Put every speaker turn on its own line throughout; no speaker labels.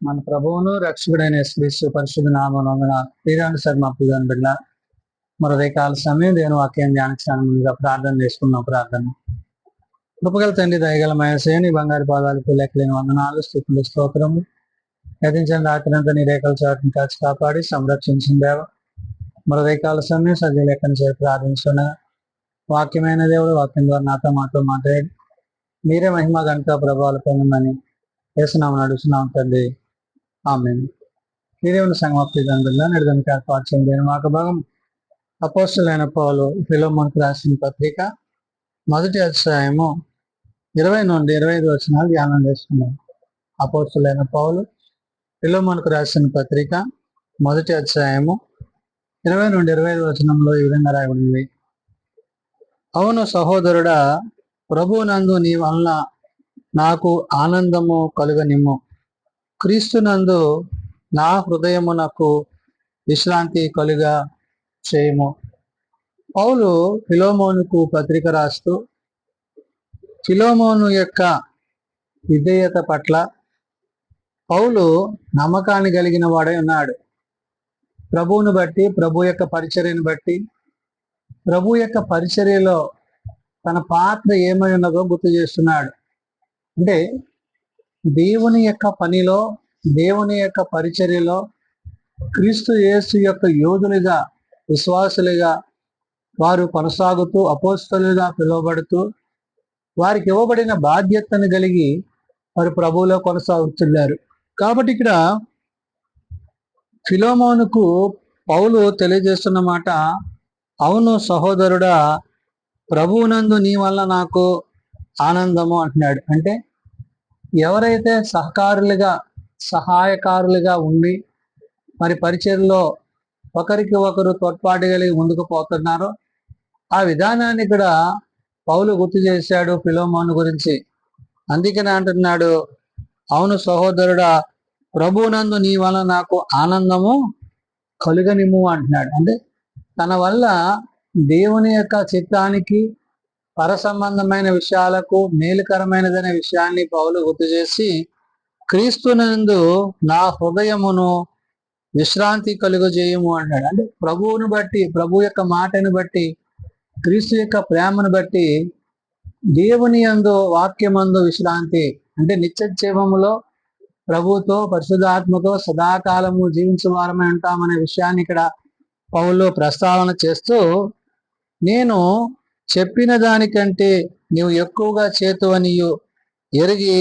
మన ప్రభువును రక్షకుడైన యేసుక్రీస్తు పరిశుద్ధ నామమున శ్రీరామ శర్మ ప్రియాన్ బిడ్డ మరో రేకాల సమయం దేవుని వాక్యం ధ్యానించడానికి ముందుగా ప్రార్థన చేసుకున్నాం. ప్రార్థన. కృపగల తండ్రి, దయగల మయసేని బంగారు పాదాలకు లెక్కలేని వందనాలు, స్తుతులు, స్తోత్రము. గతించిన రాత్రంతా నీ రేఖల చాటును కాచి కాపాడి సంరక్షించిన దేవ మరో రేకాల సమయం సజ్జ లెక్కను చేసి ప్రార్థించున్నా. వాక్యమైన దేవుడు వాక్యం ద్వారా నాతో మాట్లాడి మీరే మహిమ గంట ప్రభావాలు పొందమని యేసునామమున నడుచున్నాం తండ్రి. ఆమేన్. ఈ దేవుని సంగమప్రియంగా నడిదానికి ఏర్పాటు చేయండి. మాకు భాగం అపోస్తలుడైన పౌలు ఫిలోమోనుకు రాసిన పత్రిక 1వ అధ్యాయము 20 నుండి 25 వచనాలు ధ్యానం చేసుకున్నాం. అపోస్తలుడైన పౌలు ఫిలోమోనుకు రాసిన పత్రిక 1వ అధ్యాయము 20 నుండి 25 వచనంలో ఈ విధంగా రాయబడింది. అవును సహోదరుడా, ప్రభువునందు నీ వలన నాకు ఆనందము కలుగనిమ్ము. క్రీస్తునందు నా హృదయమునకు విశ్రాంతి కలుగా చేయము. పౌలు ఫిలోమోనుకు పత్రిక రాస్తూ ఫిలోమోను యొక్క విధేయత పట్ల పౌలు నమ్మకాన్ని కలిగిన వాడై ఉన్నాడు. ప్రభువును బట్టి, ప్రభు యొక్క పరిచర్యను బట్టి, ప్రభు యొక్క పరిచర్యలో తన పాత్ర ఏమై ఉన్నదో గుర్తు చేస్తున్నాడు. అంటే దేవుని యొక్క పనిలో, దేవుని యొక్క పరిచర్యలో క్రీస్తు యేసు యొక్క యోధులుగా, విశ్వాసులుగా వారు కొనసాగుతూ అపోస్తలుగా పిలువబడుతూ వారికి ఇవ్వబడిన బాధ్యతను కలిగి వారు ప్రభువులో కొనసాగుతున్నారు. కాబట్టి ఇక్కడ ఫిలోమోనుకు పౌలు తెలియజేస్తున్న మాట, అవును సహోదరుడా, ప్రభువునందు నీ వల్ల నాకు ఆనందము అంటున్నాడు. అంటే ఎవరైతే సహాయకారులుగా ఉండి మరి పరిచర్లో ఒకరికి ఒకరు తోడ్పాటు కలిగి ముందుకు పోతున్నారో ఆ విధానాన్ని ఇక్కడ పౌలు గుర్తు చేశాడు ఫిలోమోను గురించి. అందుకనే అంటున్నాడు, అవును సహోదరుడా, ప్రభువునందు నీ వల్ల నాకు ఆనందము కలుగనిమ్ము అంటున్నాడు. అంటే తన వల్ల దేవుని యొక్క చిత్తానికి, పర సంబంధమైన విషయాలకు మేలుకరమైనదనే విషయాన్ని పౌలు గుర్తు చేసి, క్రీస్తునందు నా హృదయమును విశ్రాంతి కలుగజేయము అంటాడు. అంటే ప్రభువును బట్టి, ప్రభు యొక్క మాటను బట్టి, క్రీస్తు యొక్క ప్రేమను బట్టి దేవుని యందు, వాక్యమందు విశ్రాంతి అంటే నిత్య జీవములో ప్రభుతో, పరిశుద్ధాత్మతో సదాకాలము జీవించేవారమై ఉంటామనే విషయాన్ని ఇక్కడ పౌలు ప్రస్తావన చేస్తూ, నేను చెప్పిన దానికంటే నీవు ఎక్కువగా చేతువనియు ఎరిగి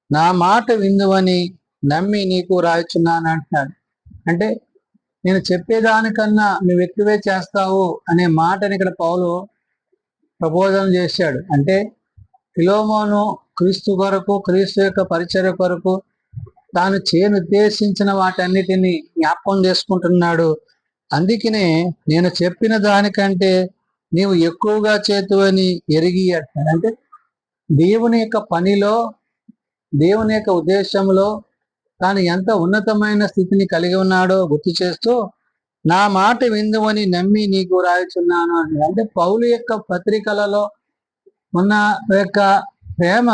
నా మాట విందువని నమ్మి నీకు రాయిచున్నాను అంటున్నాడు. అంటే నేను చెప్పేదానికన్నా నువ్వు ఎక్కువే చేస్తావు అనే మాటని ఇక్కడ పౌలు ప్రబోధన చేశాడు. అంటే ఫిలోమోను క్రీస్తు కొరకు, క్రీస్తు యొక్క పరిచర్య కొరకు తాను ఉద్దేశించిన వాటన్నిటిని జ్ఞాపకం చేసుకుంటున్నాడు. అందుకనే నేను చెప్పిన దానికంటే నీవు ఎక్కువగా చేతువని ఎరిగి అంటున్నాడు. అంటే దేవుని యొక్క పనిలో, దేవుని యొక్క ఉద్దేశంలో తాను ఎంత ఉన్నతమైన స్థితిని కలిగి ఉన్నాడో గుర్తు చేస్తూ నా మాట విందువని నమ్మి నీకు రాయిచున్నాను అని. అంటే పౌలు యొక్క పత్రికలలో ఉన్న యొక్క ప్రేమ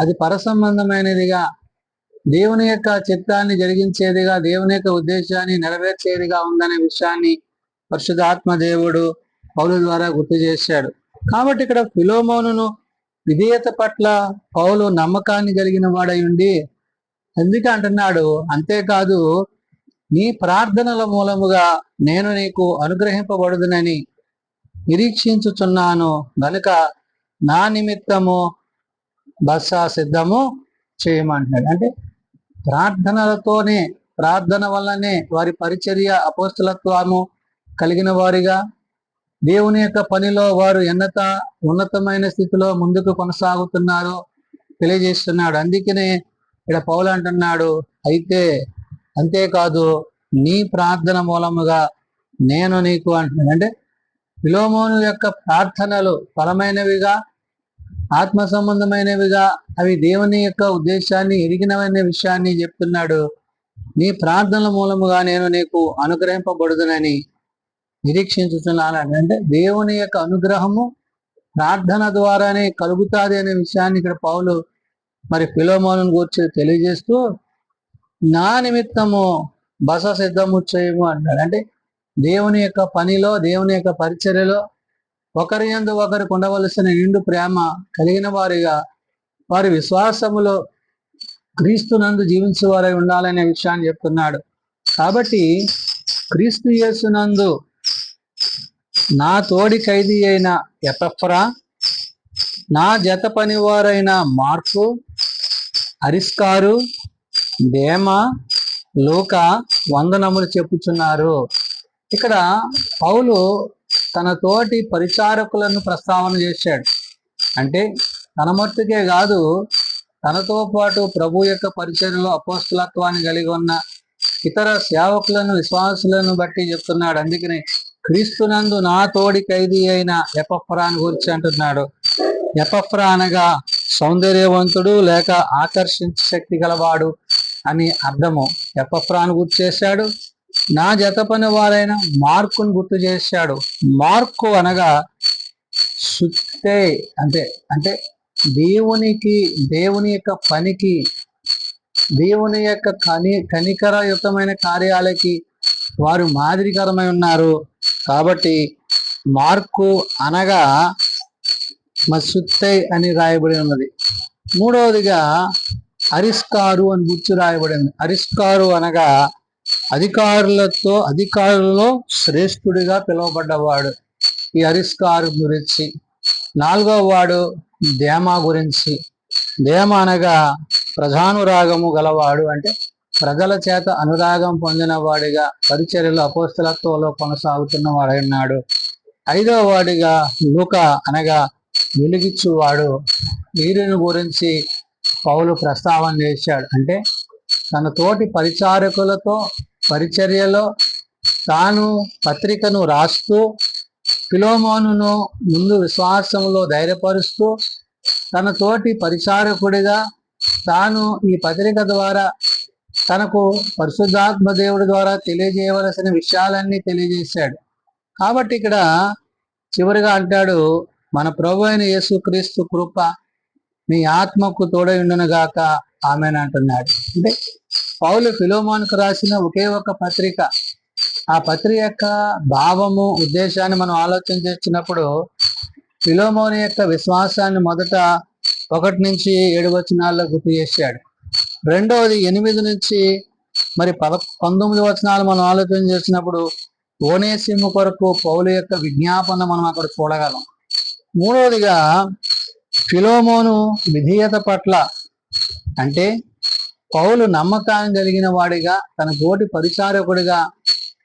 అది పరసంబంధమైనదిగా, దేవుని యొక్క చిత్తాన్ని జరిగించేదిగా, దేవుని యొక్క ఉద్దేశాన్ని నెరవేర్చేదిగా ఉందనే విషయాన్ని పరిశుద్ధాత్మ దేవుడు పౌలు ద్వారా గుర్తు చేశాడు. కాబట్టి ఇక్కడ ఫిలోమోనును విధేయత పట్ల పౌలు నమ్మకాన్ని కలిగిన వాడై ఉండి ఎందుకు అంటున్నాడు, అంతేకాదు నీ ప్రార్థనల మూలముగా నేను నీకు అనుగ్రహింపబడుదునని నిరీక్షించుచున్నాను గనుక నా నిమిత్తము బస సిద్ధము చేయమంటున్నాడు. అంటే ప్రార్థనలతోనే, ప్రార్థన వల్లనే వారి పరిచర్య, అపోస్తలత్వము కలిగిన వారిగా దేవుని యొక్క పనిలో వారు ఉన్నతమైన స్థితిలో ముందుకు కొనసాగుతున్నారో తెలియజేస్తున్నాడు. అందుకనే ఇక్కడ పౌలు అంటున్నాడు, అయితే అంతేకాదు నీ ప్రార్థన మూలముగా నేను నీకు అంటున్నాడు. అంటే ఫిలోమోను యొక్క ప్రార్థనలు బలమైనవిగా, ఆత్మ సంబంధమైనవిగా, అవి దేవుని యొక్క ఉద్దేశాన్ని ఎరిగినవనే విషయాన్ని చెప్తున్నాడు. నీ ప్రార్థనల మూలముగా నేను నీకు అనుగ్రహింపబడుదునని నిరీక్షించుతున్నాను. అంటే దేవుని యొక్క అనుగ్రహము ప్రార్థన ద్వారానే కలుగుతాది అనే విషయాన్ని ఇక్కడ పౌలు మరి ఫిలోమోనును గురించి తెలియజేస్తూ నా నిమిత్తము బస సిద్ధము చేయము అంటాడు. అంటే దేవుని యొక్క పనిలో, దేవుని యొక్క పరిచర్యలో ఒకరి యందు ఒకరికి ఉండవలసిన నిండు ప్రేమ కలిగిన వారిగా, వారి విశ్వాసములో క్రీస్తునందు జీవించేవారై ఉండాలనే విషయాన్ని చెప్తున్నాడు. కాబట్టి క్రీస్తు యేసునందు నా తోడి ఖైదీ అయిన ఎపఫ్రా, నా జత పనివారైన మార్కు, అరిస్కారు, దేమా, లూకా వందనములు చెప్పుచున్నారు. ఇక్కడ పౌలు తన తోటి పరిచారకులను ప్రస్తావన చేశాడు. అంటే తన మట్టుకే కాదు, తనతో పాటు ప్రభు యొక్క పరిచర్యలో అపోస్తలత్వాన్ని కలిగి ఉన్న ఇతర సేవకులను, విశ్వాసులను బట్టి చెప్తున్నాడు. అందుకని క్రీస్తునందు నా తోడి ఖైదీ అయిన ఎపఫ్రాను గురించి అంటున్నాడు. ఎపఫ్రా అనగా సౌందర్యవంతుడు లేక ఆకర్షించే శక్తి గలవాడు అని అర్థము. ఎపఫ్రాను గుర్తు చేశాడు. నా జత పని వారైన మార్కును గుర్తు చేశాడు. మార్కు అనగా సుత్తే, అంటే దేవుని యొక్క పనికి, దేవుని యొక్క కనికరయుతమైన కార్యాలకి వారు మాదిరికరమై ఉన్నారు. కాబట్టి మార్కు అనగా మసుత్తై అని రాయబడి ఉన్నది. మూడవదిగా అరిస్కారు అని గుర్తు రాయబడింది. అరిస్కారు అనగా అధికారులలో శ్రేష్ఠుడిగా పిలువబడ్డవాడు. ఈ అరిస్కారు గురించి. నాలుగవ వాడు దేమా గురించి. దేమ అనగా ప్రధానురాగము గలవాడు, అంటే ప్రజల చేత అనురాగం పొందిన వాడిగా పరిచర్యలో అపోస్తలత్వంలో కొనసాగుతున్న వాడైనాడు. ఐదవ వాడిగా లూకా అనగా వెలిగిచ్చువాడు. వీరిని గురించి పౌలు ప్రస్తావన చేశాడు. అంటే తన తోటి పరిచారకులతో పరిచర్యలో తాను పత్రికను రాస్తూ ఫిలోమోనును ముందు విశ్వాసంలో ధైర్యపరుస్తూ తన తోటి పరిచారకుడిగా తాను ఈ పత్రిక ద్వారా తనకు పరిశుద్ధాత్మ దేవుడి ద్వారా తెలియజేయవలసిన విషయాలన్నీ తెలియజేశాడు. కాబట్టి ఇక్కడ చివరిగా అంటాడు, మన ప్రభు అయిన యేసుక్రీస్తు కృప మీ ఆత్మకు తోడై ఉండును గాక ఆమెన్ అంటున్నాడు. అంటే పౌలు ఫిలోమోనుకు రాసిన ఒకే ఒక పత్రిక. ఆ పత్రిక యొక్క భావము, ఉద్దేశాన్ని మనం ఆలోచన చేసినప్పుడు ఫిలోమోను యొక్క విశ్వాసాన్ని మొదట 1 నుంచి 7 వచనాల్లో గుర్తు చేశాడు. రెండవది 8 నుంచి 19 వచనాలు మనం ఆలోచన చేసినప్పుడు ఓనేసిము కొరకు పౌలు యొక్క విజ్ఞాపన మనం అక్కడ చూడగలం. మూడవదిగా ఫిలోమోను విధేయత పట్ల, అంటే పౌలు నమ్మకాన్ని కలిగిన వాడిగా, తన తోటి పరిచారకుడిగా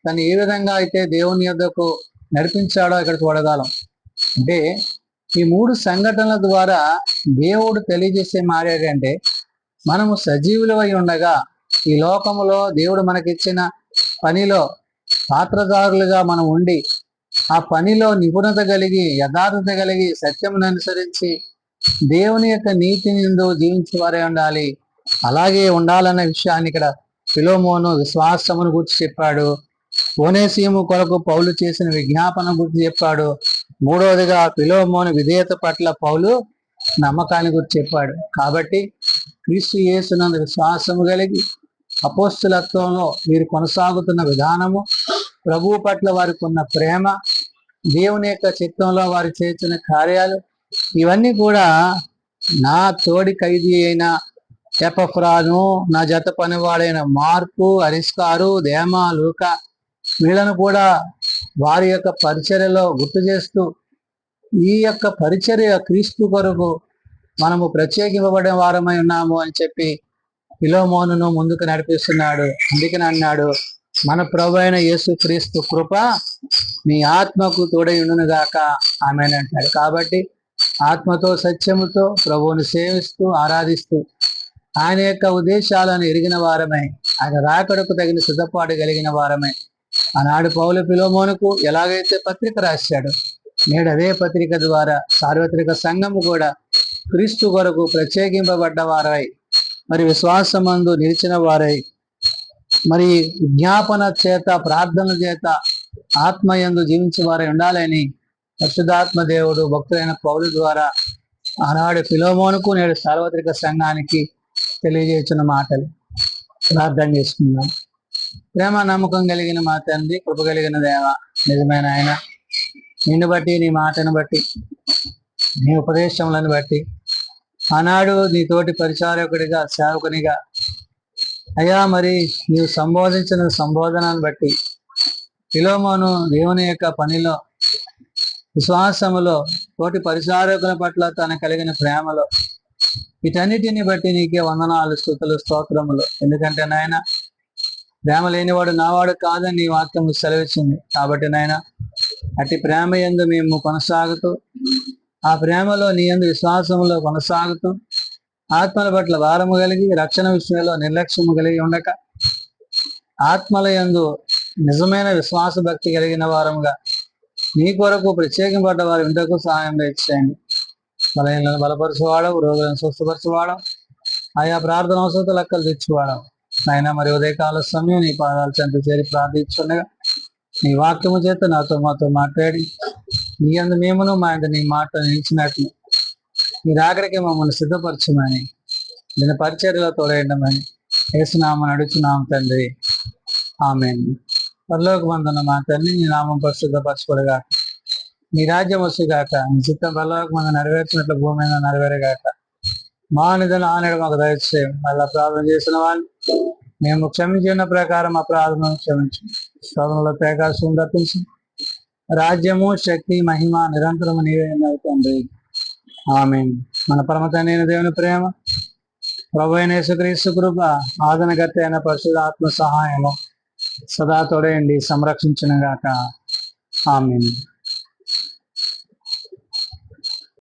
తను ఏ విధంగా అయితే దేవుని యొద్దకు నడిపించాడో ఇక్కడ చూడగలం. అంటే ఈ 3 సంఘటనల ద్వారా దేవుడు తెలియజేసే మాట ఏంటంటే, మనము సజీవులమై ఉండగా ఈ లోకములో దేవుడు మనకిచ్చిన పనిలో పాత్రదారులుగా మనం ఉండి ఆ పనిలో నిపుణత కలిగి, యథార్థత కలిగి, సత్యమును అనుసరించి దేవుని యొక్క నీతిని జీవించే వారే ఉండాలి. అలాగే ఉండాలన్న విషయాన్ని ఇక్కడ ఫిలోమోను విశ్వాసమును గురించి చెప్పాడు. ఓనేసిము కొరకు పౌలు చేసిన విజ్ఞాపన గురించి చెప్పాడు. మూడవదిగా ఫిలోమోను విధేయత పట్ల పౌలు నమ్మకాన్ని గురించి చెప్పాడు. కాబట్టి క్రీస్తు యేసునందు విశ్వాసము కలిగి అపోస్తులత్వంలో వీరు కొనసాగుతున్న విధానము, ప్రభువు పట్ల వారికి ఉన్న ప్రేమ, దేవుని యొక్క చిత్తంలో వారు చేసిన కార్యాలు, ఇవన్నీ కూడా నా తోడి ఖైదీ అయిన ఎపఫ్రాను, నా జత పనివాడైన మార్కు, అరిస్కారు, దేమా, లూకా వీళ్ళను కూడా వారి యొక్క పరిచర్యలో గుర్తు చేస్తూ, ఈ యొక్క పరిచర్య క్రీస్తు కొరకు మనము ప్రత్యేకింపబడిన వారమై ఉన్నాము అని చెప్పి ఫిలోమోనును ముందుకు నడిపిస్తున్నాడు. అందుకని అన్నాడు, మన ప్రభు అయిన యేసుక్రీస్తు కృప మీ ఆత్మకు తోడై ఉండును గాక ఆమెన్ అంటాడు. కాబట్టి ఆత్మతో సత్యముతో ప్రభువును సేవిస్తూ ఆరాధిస్తూ ఆయన యొక్క ఉద్దేశాలను ఎరిగిన వారమై, ఆయన రాకడకు తగిన సిద్ధపాటు కలిగిన వారమై, ఆనాడు పౌలు ఫిలోమోనుకు ఎలాగైతే పత్రిక రాశాడు, నేడు అదే పత్రిక ద్వారా సార్వత్రిక సంఘము కూడా క్రీస్తు కొరకు ప్రత్యేకింపబడ్డ వారై, మరి విశ్వాసమందు నిలిచిన వారై, మరి విజ్ఞాపన చేత, ప్రార్థనల చేత ఆత్మయందు జీవించే వారై ఉండాలని పరిశుద్ధాత్మ దేవుడు భక్తులైన పౌలు ద్వారా ఆనాడు ఫిలోమోనుకు నేడు సార్వత్రిక సంఘానికి తెలియజేస్తున్న మాటలు. ప్రార్థన చేసుకుందాం. ప్రేమ నమ్మకం కలిగిన మా తండ్రి, కృప కలిగిన దేవ, నిజమైన ఆయన, నిన్ను బట్టి, నీ మాటను బట్టి, నీ ఉపదేశములను బట్టి, ఆనాడు నీ తోటి పరిచారకుడిగా, సేవకునిగా అయ్యా, మరి నీవు సంబోధించిన సంబోధనను బట్టి ఫిలోమోను దేవుని యొక్క పనిలో, విశ్వాసములో, తోటి పరిచారకుల పట్ల తన కలిగిన ప్రేమలో, వీటన్నిటిని బట్టి నీకే వందనాలు, స్తుతులు, స్తోత్రములు. ఎందుకంటే నాయన, ప్రేమ లేనివాడు నావాడు కాదని నీ వాక్యం సెలవిచ్చింది. కాబట్టి నాయన, అట్టి ప్రేమ యందు మేము కొనసాగుతూ, ఆ ప్రేమలో నీ యందు విశ్వాసములో కొనసాగుతూ, ఆత్మల పట్ల భారము కలిగి, రక్షణ విషయంలో నిర్లక్ష్యము కలిగి ఉండక, ఆత్మల యందు నిజమైన విశ్వాస భక్తి కలిగిన వారముగా నీ కొరకు ప్రత్యేకింపడ్డ వారి ఇంటకు సహాయం ఇచ్చేయండి. బలహీనలను బలపరచువాడవు, రోగులను స్వస్థపరచువాడవు, ఆయా ప్రార్థన అవసరత లెక్కలు తెచ్చువాడవు. నాయన, మరి ఉదయకాల సమయం నీ పాదాలు చెంత చేరి ప్రార్థించుండగా నీ వాక్యము చేత నాతో మాతో మాట్లాడి, నీ అందు మేమును మా అందు నీ మాట నిలిచినట్లు మీరు ఆఖరికి మమ్మల్ని సిద్ధపరచమని, దీని పరిచర్యలో తోడేయడమని యేసునామమున అడుగుచున్నాము తండ్రి, ఆమేన్. పరలోకమందున్న మా తండ్రి, నీ నామం పరిశుద్ధపరచబడుగాక, నీ రాజ్యం వచ్చుగాక, నీ చిత్తం పరలోకమందు నెరవేర్చినట్లు భూమి మీద నెరవేరుగాక. మా నిధులు ఆనడు మాకు దయచేయం. మళ్ళా ప్రార్థన చేసిన వాళ్ళు మేము క్షమించిన ప్రకారం అపరాధములను క్షమించు, శ్రమలో ప్రకాశం తప్పించి, రాజ్యము, శక్తి, మహిమ నిరంతరము నీవే తండ్రి, ఆమేన్. మన పరమ తండ్రి అయిన దేవుని ప్రేమ, ప్రభువైన యేసుక్రీస్తు కృప, ఆదరణకర్త అయిన పరిశుద్ధ ఆత్మ సహాయము సదా తోడేయండి, సంరక్షించును గాక. ఆమేన్.